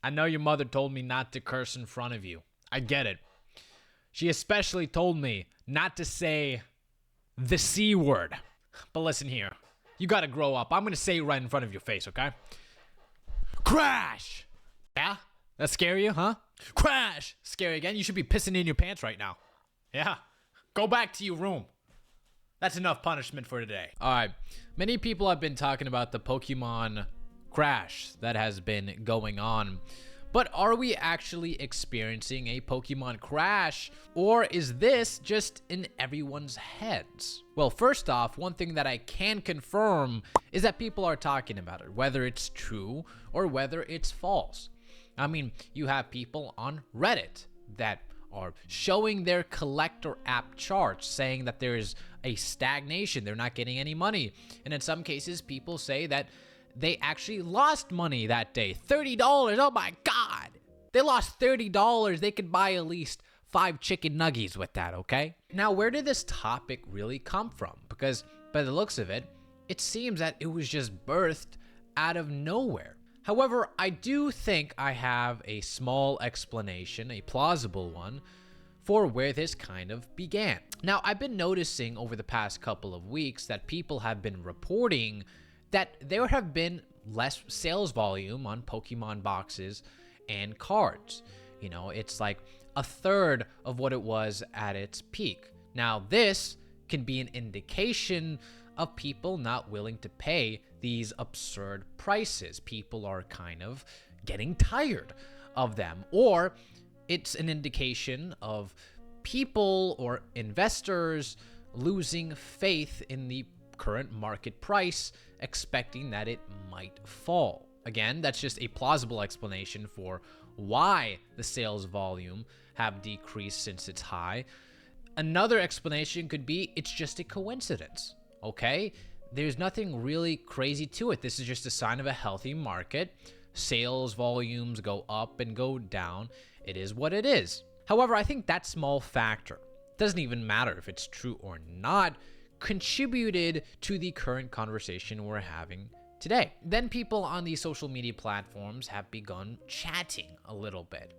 I know your mother told me not to curse in front of you. I get it. She especially told me not to say the C word. But listen here. You gotta grow up. I'm gonna say it right in front of your face, okay? Crash! Yeah? That scare you, huh? Crash! Scary again? You should be pissing in your pants right now. Yeah. Go back to your room. That's enough punishment for today. Alright. Many people have been talking about the Pokemon crash that has been going on. But are we actually experiencing a Pokemon crash, or is this just in everyone's heads? Well, first off, one thing that I can confirm is that people are talking about it, whether it's true or whether it's false. I mean, you have people on Reddit that are showing their collector app charts, saying that there is a stagnation, they're not getting any money. And in some cases, people say that they actually lost money that day. $30. Oh my God. They lost $30. They could buy at least 5 chicken nuggies with that, okay? Now, where did this topic really come from? Because by the looks of it, it seems that it was just birthed out of nowhere. However, I do think I have a small explanation, a plausible one, for where this kind of began. Now, I've been noticing over the past couple of weeks that people have been reporting that there have been less sales volume on Pokemon boxes and cards. You know, it's like a third of what it was at its peak. Now, this can be an indication of people not willing to pay these absurd prices. People are kind of getting tired of them. Or it's an indication of people or investors losing faith in the current market price, expecting that it might fall. Again, that's just a plausible explanation for why the sales volume have decreased since its high. Another explanation could be it's just a coincidence, okay? There's nothing really crazy to it. This is just a sign of a healthy market. Sales volumes go up and go down. It is what it is. However, I think that small factor, doesn't even matter if it's true or not, contributed to the current conversation we're having today. Then people on these social media platforms have begun chatting a little bit.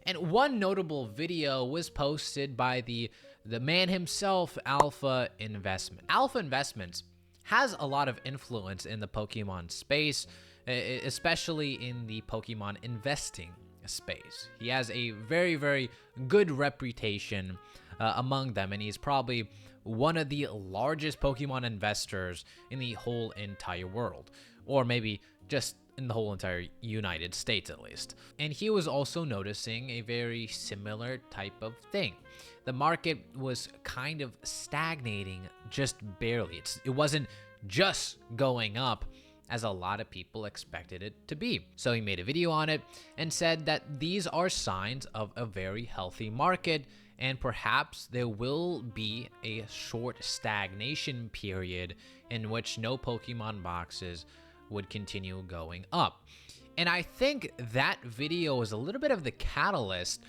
And one notable video was posted by the man himself, Alpha Investment. Alpha Investments has a lot of influence in the Pokemon space, especially in the Pokemon investing space. He has a very, very good reputation among them, and he's probably one of the largest Pokemon investors in the whole entire world, or maybe just in the whole entire United States at least. And he was also noticing a very similar type of thing. The market was kind of stagnating just barely. It wasn't just going up as a lot of people expected it to be. So he made a video on it and said that these are signs of a very healthy market, and perhaps there will be a short stagnation period in which no Pokemon boxes would continue going up. And I think that video is a little bit of the catalyst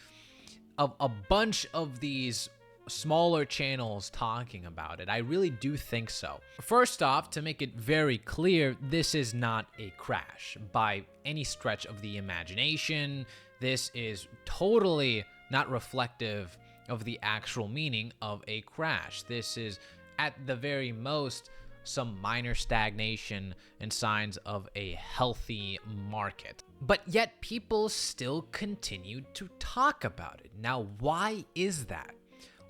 of a bunch of these smaller channels talking about it. I really do think so. First off, to make it very clear, this is not a crash by any stretch of the imagination. This is totally not reflective of the actual meaning of a crash. This is, at the very most, some minor stagnation and signs of a healthy market. But yet people still continue to talk about it. Now, why is that?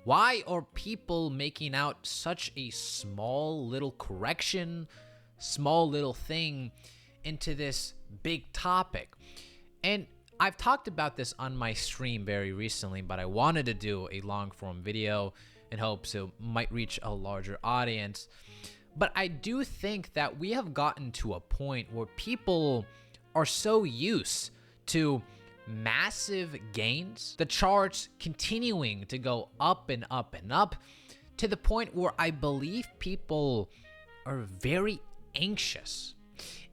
Why are people making out such a small little correction, small little thing into this big topic? And I've talked about this on my stream very recently, but I wanted to do a long form video in hopes it might reach a larger audience. But I do think that we have gotten to a point where people are so used to massive gains, the charts continuing to go up and up and up, to the point where I believe people are very anxious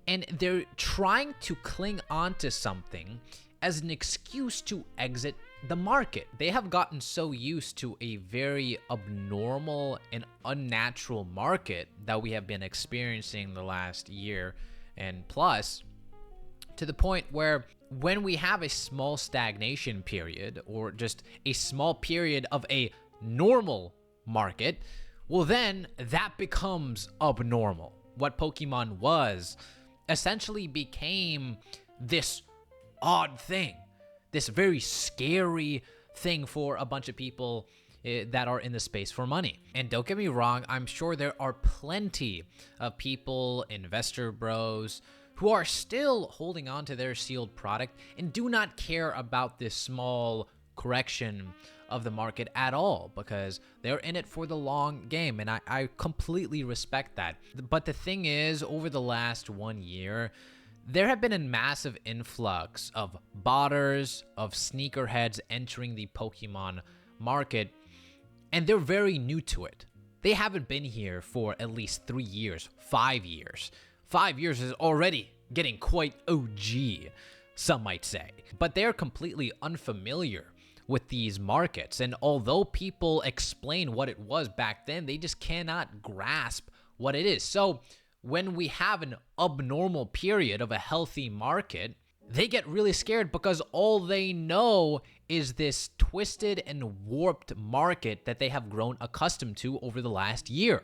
and they're trying to cling on to something as an excuse to exit the market. They have gotten so used to a very abnormal and unnatural market that we have been experiencing the last year and plus, to the point where when we have a small stagnation period or just a small period of a normal market, well, then that becomes abnormal. What Pokemon was essentially became this odd thing, this very scary thing for a bunch of people that are in the space for money. And don't get me wrong, I'm sure there are plenty of people, investor bros, who are still holding on to their sealed product and do not care about this small correction of the market at all, because they're in it for the long game, and I completely respect that. But the thing is, over the last 1 year, there have been a massive influx of botters, of sneakerheads entering the Pokemon market, and they're very new to it. They haven't been here for at least 3 years, 5 years. 5 years is already getting quite OG, some might say. But they're completely unfamiliar with these markets, and although people explain what it was back then, they just cannot grasp what it is. So when we have an abnormal period of a healthy market, they get really scared because all they know is this twisted and warped market that they have grown accustomed to over the last year.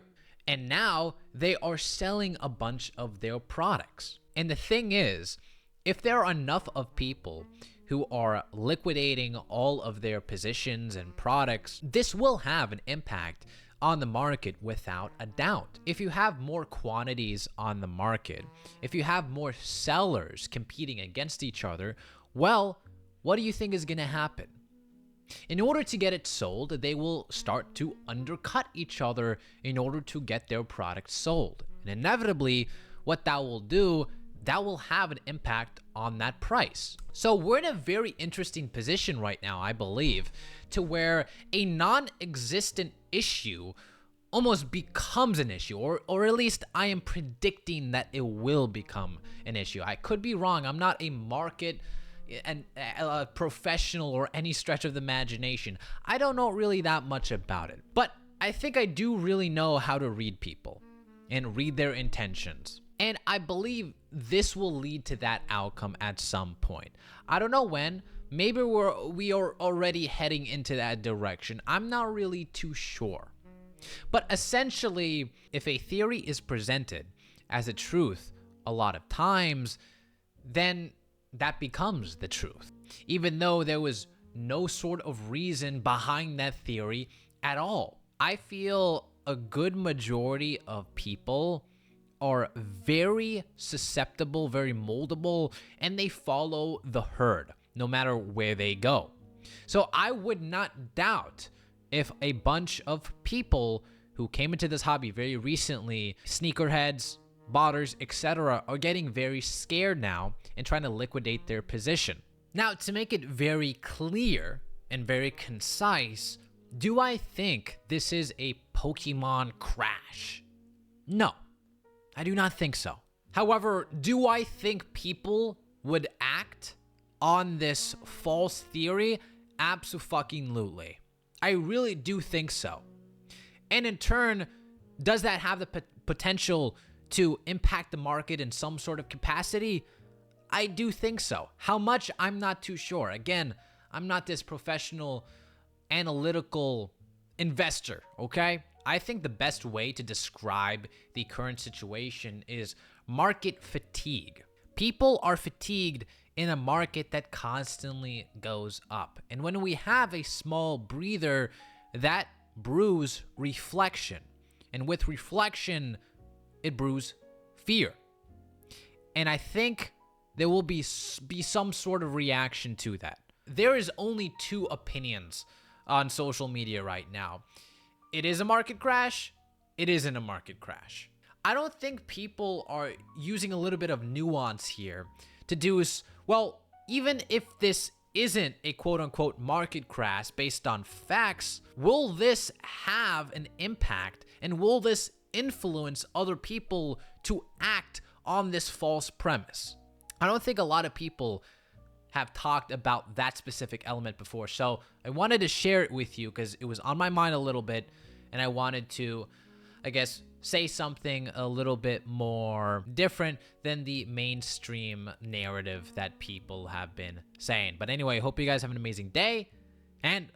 And now they are selling a bunch of their products. And the thing is, if there are enough of people who are liquidating all of their positions and products, this will have an impact on the market without a doubt. If you have more quantities on the market, if you have more sellers competing against each other, well, what do you think is going to happen? In order to get it sold, they will start to undercut each other in order to get their product sold. And inevitably, what that will do, that will have an impact on that price. So we're in a very interesting position right now, I believe, to where a non-existent issue almost becomes an issue, or at least I am predicting that it will become an issue. I could be wrong. I'm not a market and a professional or any stretch of the imagination. I don't know really that much about it, but I think I do really know how to read people and read their intentions. And I believe this will lead to that outcome at some point. I don't know when. Maybe we are already heading into that direction. I'm not really too sure. But essentially, if a theory is presented as a truth a lot of times, then that becomes the truth, even though there was no sort of reason behind that theory at all. I feel a good majority of people are very susceptible, very moldable, and they follow the herd no matter where they go. So I would not doubt if a bunch of people who came into this hobby very recently, sneakerheads, botters, etc., are getting very scared now and trying to liquidate their position. Now, to make it very clear and very concise, do I think this is a Pokemon crash? No, I do not think so. However, do I think people would act on this false theory? Abso-fucking-lutely. I really do think so. And in turn, does that have the potential to impact the market in some sort of capacity? I do think so. How much? I'm not too sure. Again, I'm not this professional analytical investor, okay? I think the best way to describe the current situation is market fatigue. People are fatigued in a market that constantly goes up. And when we have a small breather, that brews reflection. And with reflection, it brews fear. And I think there will be some sort of reaction to that. There is only two opinions on social media right now. It is a market crash. It isn't a market crash. I don't think people are using a little bit of nuance here to do, well, even if this isn't a quote-unquote market crash based on facts, will this have an impact, and will this influence other people to act on this false premise? I don't think a lot of people have talked about that specific element before, so I wanted to share it with you because it was on my mind a little bit, and I wanted to, I guess, say something a little bit more different than the mainstream narrative that people have been saying. But anyway, hope you guys have an amazing day, and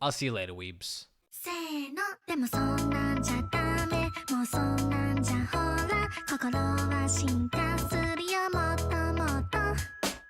I'll see you later, weebs. せーのでもそんなんじゃダメもうそんなんじゃほら心は進化